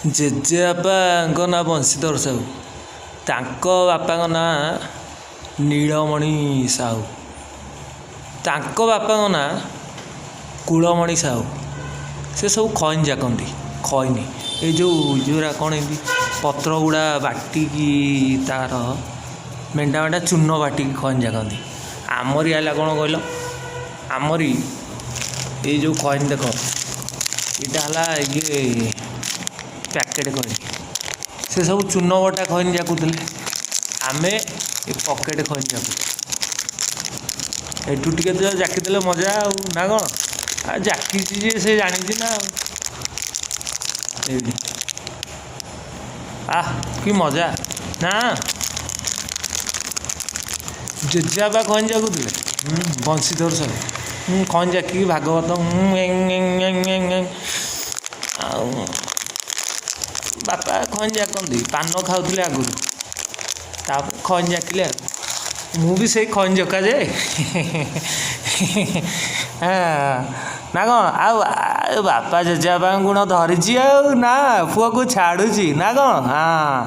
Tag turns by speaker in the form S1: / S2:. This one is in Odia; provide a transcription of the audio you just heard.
S1: ଜେଜେବାପାଙ୍କ ନାଁ ବଂଶୀଧର ସାହୁ। ତାଙ୍କ ବାପାଙ୍କ ନାଁ ନୀଳମଣି ସାହୁ। ତାଙ୍କ ବାପାଙ୍କ ନାଁ କୁଳମଣି ସାହୁ। ସେ ସବୁ ଖଇନି ଜାକନ୍ତି। ଖଇନି ଏ ଯେଉଁଗୁଡ଼ା କ'ଣ ଏମିତି ପତ୍ର ଗୁଡ଼ା ବାଟିକି ତା'ର ମେଣ୍ଢା ମେଣ୍ଢା ଚୂନ ବାଟିକି ଖଇନି ଜାକନ୍ତି। ଆମରି ହେଲା କ'ଣ କହିଲ, ଆମରି ଏଇ ଯେଉଁ ଖଇନି ଦେଖ, ଏଇଟା ହେଲା ଇଏ ପ୍ୟାକେଟ୍ ଖଇନି। ସେ ସବୁ ଚୂନ ବଟା ଖଇନି ଜାକୁଥିଲେ, ଆମେ ଏ ପକେଟ୍ ଖଇନି ଜାକୁ। ଏଠୁ ଟିକେ ଜାକିଦେଲେ ମଜା ଆଉ ନା କ'ଣ? ଆଉ ଜାକିଛି ଯେ ସେ ଜାଣିଛି ନା ଆଉ। ଏଇଠି କି ମଜା ନା। ଜେଜେବାପା ଖଇନି ଜାକୁଥିଲେ, ବଂଶୀଧର ସାହୁ ଖଇନି ଜାକିକି ଭାଗବତ ଆଉ ବାପା ଖଇନି ଜାକନ୍ତି। ପାନ ଖାଉଥିଲେ ଆଗରୁ, ତାପରେ ଖଇନି ଜାକିଲେ ଆଉ। ମୁଁ ବି ସେଇ ଖଇନି ଜକା ଯେ ନା କ'ଣ? ଆଉ ବାପା ଜେଜେବାପାଙ୍କ ଗୁଣ ଧରିଛି ଆଉ ନା, ପୁଅକୁ ଛାଡ଼ୁଛି ନା କ'ଣ? ହଁ।